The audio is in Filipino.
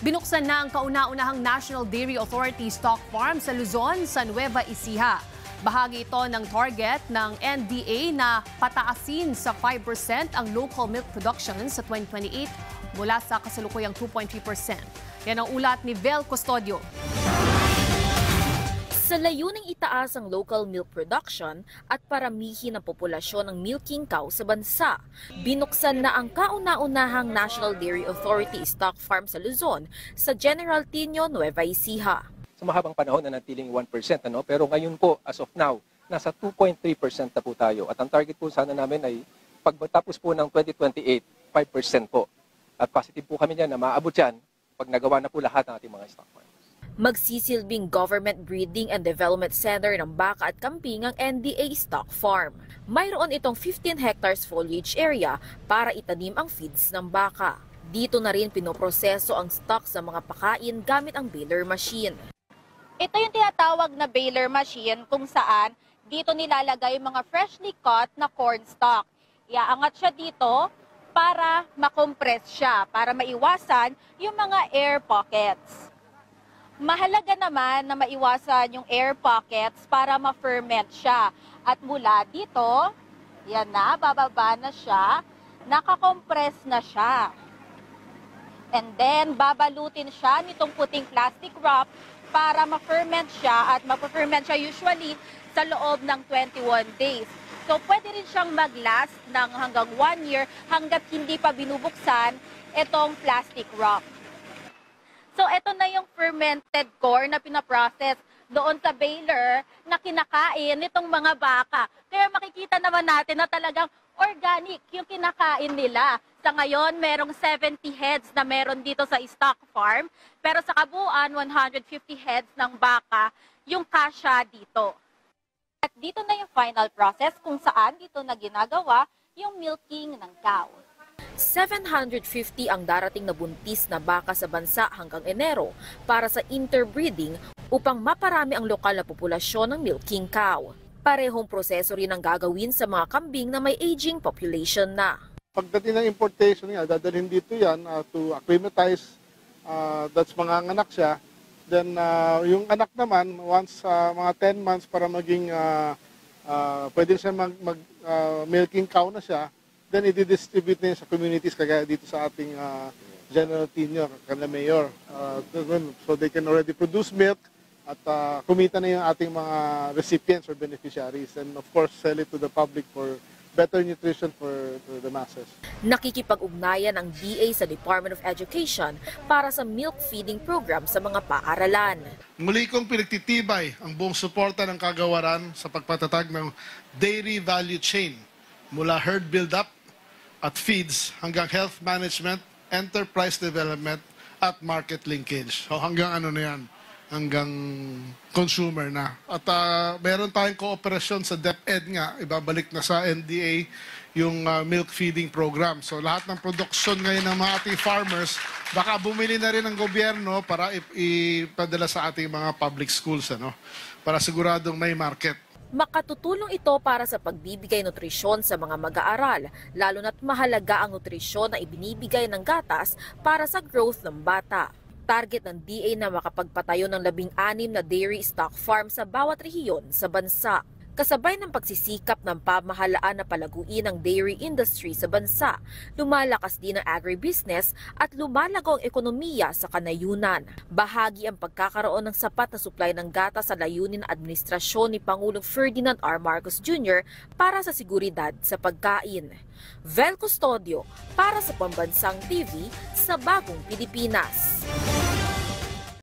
Binuksan na ang kauna-unahang National Dairy Authority Stock Farm sa Luzon sa Nueva Ecija. Bahagi ito ng target ng NDA na pataasin sa 5% ang local milk production sa 2028 mula sa kasalukuyang 2.3%. Yan ang ulat ni Vel Custodio. Sa layuning itaas ang local milk production at paramihin ang populasyon ng milking cow sa bansa, binuksan na ang kauna-unahang National Dairy Authority Stock Farm sa Luzon sa General Tino, Nueva Ecija. Sa mahabang panahon na natiling 1%, pero ngayon po, as of now, nasa 2.3% na po tayo. At ang target po sana namin ay pagtapos po ng 2028, 5% po. At positive po kami niyan na maabot yan pag nagawa na po lahat ng ating mga stock farms. Magsisilbing Government Breeding and Development Center ng baka at kambing ang NDA Stock Farm. Mayroon itong 15 hectares foliage area para itanim ang feeds ng baka. Dito na rin pinoproseso ang stock sa mga pakain gamit ang baler machine. Ito yung tinatawag na baler machine kung saan dito nilalagay yung mga freshly cut na corn stalk. Iaangat siya dito para makompress siya, para maiwasan yung mga air pockets. Mahalaga naman na maiwasan yung air pockets para ma-ferment siya. At mula dito, yan na, bababa na siya, nakakompress na siya. And then, babalutin siya nitong puting plastic wrap para ma-ferment siya at ma-ferment siya usually sa loob ng 21 days. So, pwede rin siyang mag-last ng hanggang 1 year hanggat hindi pa binubuksan itong plastic wrap. So, ito na yung fermented corn na pinaprocess doon sa baler na kinakain nitong mga baka. Kaya makikita naman natin na talagang organic yung kinakain nila. Sa ngayon, merong 70 heads na meron dito sa stock farm. Pero sa kabuuan, 150 heads ng baka yung kasya dito. At dito na yung final process kung saan dito na ginagawa yung milking ng cow. 750 ang darating na buntis na baka sa bansa hanggang Enero para sa interbreeding upang maparami ang lokal na populasyon ng milking cow. Parehong proseso rin ang gagawin sa mga kambing na may aging population na. Pagdating ng importation niya, dadalhin dito yan to acclimatize, that's mga anak siya. Then yung anak naman, once mga 10 months para maging, pwede siya milking cow na siya, then i-distribute na sa communities kagaya dito sa ating General Tino, kanila mayor. So they can already produce milk at kumita na yung ating mga recipients or beneficiaries and of course sell it to the public for better nutrition for the masses. Nakikipag-ugnayan ang DA sa Department of Education para sa milk feeding program sa mga paaralan. Muli kong pinagtitibay ang buong suporta ng kagawaran sa pagpatatag ng dairy value chain mula herd build-up at feeds hanggang health management, enterprise development at market linkage. So hanggang ano na yan, hanggang consumer na. At meron tayong kooperasyon sa DepEd nga, ibabalik na sa NDA yung milk feeding program. So lahat ng produksyon ngayon ng mga ating farmers, baka bumili na rin ng gobyerno para ipadala sa ating mga public schools, para siguradong may market. Makatutulong ito para sa pagbibigay nutrisyon sa mga mag-aaral, lalo na't mahalaga ang nutrisyon na ibinibigay ng gatas para sa growth ng bata. Target ng DA na makapagpatayo ng 16 na dairy stock farm sa bawat rehiyon sa bansa. Kasabay ng pagsisikap ng pamahalaan na palaguin ang dairy industry sa bansa, lumalakas din ang agribusiness at lumalago ang ekonomiya sa kanayunan. Bahagi ang pagkakaroon ng sapat na supply ng gatas sa layunin ng administrasyon ni Pangulong Ferdinand R. Marcos Jr. para sa seguridad sa pagkain. Vel Custodio para sa Pambansang TV sa Bagong Pilipinas.